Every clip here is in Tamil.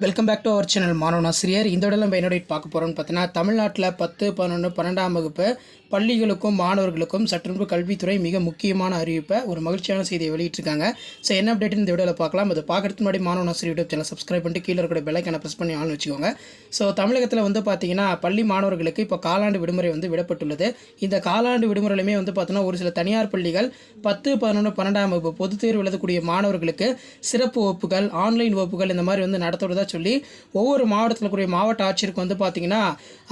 Welcome back to our channel மாணவன் ஆசிரியர். இந்த உடல் நம்ம என்னோட பார்க்க போகிறோம்னு பார்த்தீங்கன்னா, தமிழ்நாட்டில் 10, 11, 12ஆம் வகுப்பு பள்ளிகளுக்கும் மாணவர்களுக்கும் சற்றுமுன்பு கல்வித்துறை மிக முக்கியமான அறிவிப்பை ஒரு மகிழ்ச்சியான செய்தியை வெளியிட்டிருக்காங்க. ஸோ என்ன அப்டேட் இந்த வீடியோவில் பார்க்கலாம். அது பார்க்கறதுக்கு முன்னாடி மாணவன் ஆசிரியர் யூடியூப் சேனல் சப்ஸ்கிரைப் பண்ணிட்டு கீழே இருக்கிற பெல்லைக்கான ப்ரெஸ் பண்ணி ஆன் வச்சுக்கோங்க. ஸோ தமிழகத்தில் பார்த்தீங்கன்னா பள்ளி மாணவர்களுக்கு இப்போ காலாண்டு விடுமுறை விடப்பட்டுள்ளது. இந்த காலாண்டு விடுமுறையிலுமே பார்த்தீங்கன்னா ஒரு சில தனியார் பள்ளிகள் 10, 11, 12ஆம் வகுப்பு பொதுத் தேர்வு எழுதக்கூடிய மாணவர்களுக்கு சிறப்பு வகுப்புகள், ஆன்லைன் வகுப்புகள் இந்த மாதிரி நடத்துவதா சொல்லி ஒவ்வொரு மாவட்டத்தில் கூடிய மாவட்ட ஆட்சியருக்கு பார்த்தீங்கன்னா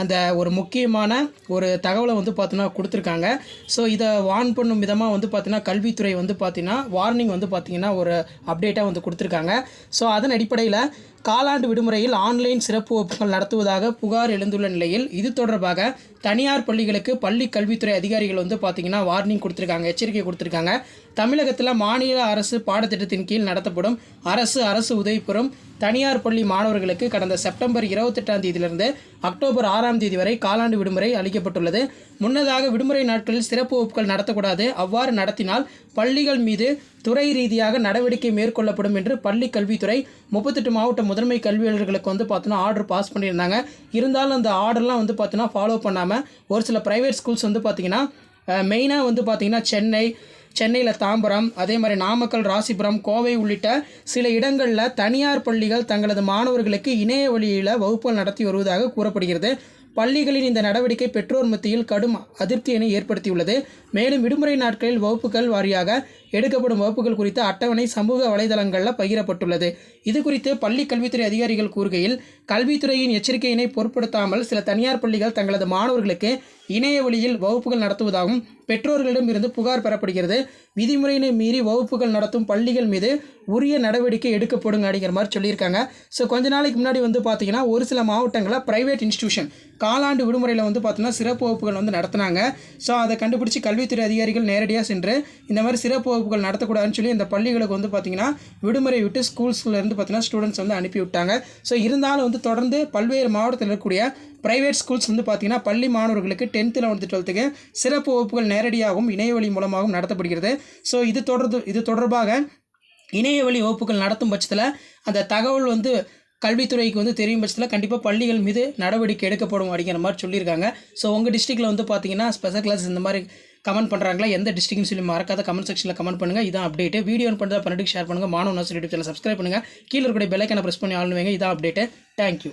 அந்த ஒரு முக்கியமான ஒரு தகவலை பார்த்தீங்கன்னா கொடுத்துருக்காங்க. ஸோ இதை வார்ன் பண்ணும் விதமாக பார்த்தீங்கன்னா கல்வித்துறை பார்த்தீங்கன்னா வார்னிங் பார்த்தீங்கன்னா ஒரு அப்டேட்டாக கொடுத்துருக்காங்க. ஸோ அதன் அடிப்படையில் காலாண்டு விடுமுறையில் ஆன்லைன் சிறப்பு வகுப்புகள் நடத்துவதாக புகார் எழுந்துள்ள நிலையில் இது தொடர்பாக தனியார் பள்ளிகளுக்கு பள்ளி கல்வித்துறை அதிகாரிகள் பார்த்தீங்கன்னா வார்னிங் கொடுத்துருக்காங்க, எச்சரிக்கை கொடுத்துருக்காங்க. தமிழகத்தில் மாநில அரசு பாடத்திட்டத்தின் கீழ் நடத்தப்படும் அரசு உதவி பெறும் தனியார் பள்ளி மாணவர்களுக்கு கடந்த செப்டம்பர் 28ஆம் தேதியிலிருந்து அக்டோபர் 6ஆம் தேதி வரை காலாண்டு விடுமுறை அளிக்கப்பட்டுள்ளது. முன்னதாக விடுமுறை நாட்களில் சிறப்பு வகுப்புகள் நடத்தக்கூடாது, அவ்வாறு நடத்தினால் பள்ளிகள் மீது துறை ரீதியாக நடவடிக்கை மேற்கொள்ளப்படும் என்று பள்ளி கல்வித்துறை 38 மாவட்ட முதன்மை கல்வியாளர்களுக்கு பார்த்தீங்கன்னா ஆர்டர் பாஸ் பண்ணியிருந்தாங்க. இருந்தாலும் அந்த ஆர்டர்லாம் பார்த்தீங்கன்னா ஃபாலோ பண்ணாமல் ஒரு சில ப்ரைவேட் ஸ்கூல்ஸ் பார்த்தீங்கன்னா மெயினாக பார்த்தீங்கன்னா சென்னையில் தாம்பரம், அதே மாதிரி நாமக்கல், ராசிபுரம், கோவை உள்ளிட்ட சில இடங்களில் தனியார் பள்ளிகள் தங்களது மாணவர்களுக்கு இணைய வழியில் வகுப்புகள் நடத்தி வருவதாக கூறப்படுகிறது. பள்ளிகளின் இந்த நடவடிக்கை பெற்றோர் மத்தியில் கடும் அதிருப்தியினை ஏற்படுத்தியுள்ளது. மேலும் விடுமுறை நாட்களில் வகுப்புகள் வாரியாக எடுக்கப்படும் வகுப்புகள் குறித்த அட்டவணை சமூக வலைதளங்களில் பகிரப்பட்டுள்ளது. இது குறித்து பள்ளி கல்வித்துறை அதிகாரிகள் கூறுகையில், கல்வித்துறையின் எச்சரிக்கையினை பொருட்படுத்தாமல் சில தனியார் பள்ளிகள் தங்களது மாணவர்களுக்கு இணைய வழியில் வகுப்புகள் நடத்துவதாகவும் பெற்றோர்களிடம் இருந்து புகார் பெறப்படுகிறது. விதிமுறையினை மீறி வகுப்புகள் நடத்தும் பள்ளிகள் மீது உரிய நடவடிக்கை எடுக்கப்படுங்க அப்படிங்கிற மாதிரி சொல்லியிருக்காங்க. ஸோ கொஞ்ச நாளைக்கு முன்னாடி பார்த்தீங்கன்னா ஒரு சில மாவட்டங்களில் ப்ரைவேட் இன்ஸ்டியூஷன் காலாண்டு விடுமுறையில் பார்த்தீங்கன்னா சிறப்பு வகுப்புகள் நடத்தினாங்க. ஸோ அதை கண்டுபிடிச்சி கல்வித்துறை அதிகாரிகள் நேரடியாக சென்று இந்த மாதிரி சிறப்பு வகுப்புகள் நடத்தக்கூடாதுன்னு சொல்லி இந்த பள்ளிகளுக்கு பார்த்தீங்கன்னா விடுமுறை விட்டு ஸ்கூல்ஸ்லேருந்து பார்த்தீங்கன்னா ஸ்டூடெண்ட்ஸ் அனுப்பி விட்டாங்க. ஸோ இருந்தாலும் தொடர்ந்து பல்வேறு மாவட்டத்தில் இருக்கக்கூடிய ப்ரைவேட் ஸ்கூல்ஸ் பார்த்தீங்கன்னா பள்ளி மாணவர்களுக்கு 10th, 11th, 12th சிறப்பு வகுப்புகள் நேரடியாகவும் இணையவழி மூலமாகவும் நடத்தப்படுகிறது. ஸோ இது தொடர்பாக இணையவழி வகுப்புகள் நடத்தும் பட்சத்தில் அந்த தகவல் கல்வித்துறைக்கு தெரியும் பட்சத்தில் கண்டிப்பாக பள்ளிகள் மீது நடவடிக்கை எடுக்கப்படும் அப்படிங்கிற மாதிரி சொல்லியிருக்காங்க. ஸோ உங்கள் டிஸ்ட்ரிக்ட்டில் பார்த்தீங்கன்னா ஸ்பெஷல் கிளாஸ் இந்த மாதிரி கமெண்ட் பண்ணுறாங்களா, எந்த டிஸ்ட்ரிக்ட்னு சொல்லி மறக்காத கமெண்ட் செக்ஷனில் கமெண்ட் பண்ணுங்கள். இதான் அப்டேட்டு. வீடியோ பண்ணுறதா பண்ணிட்டு ஷேர் பண்ணுங்கள். மாணவன் ஆசிரியர் யூடியூப் சேனல் சப்ஸ்கிரைப் பண்ணுங்கள். கீழே இருக்கிற பெல்லைக்கான ப்ரெஸ் பண்ணி ஆளுங்க. இதான் அப்டேட்டு. தேங்க்யூ.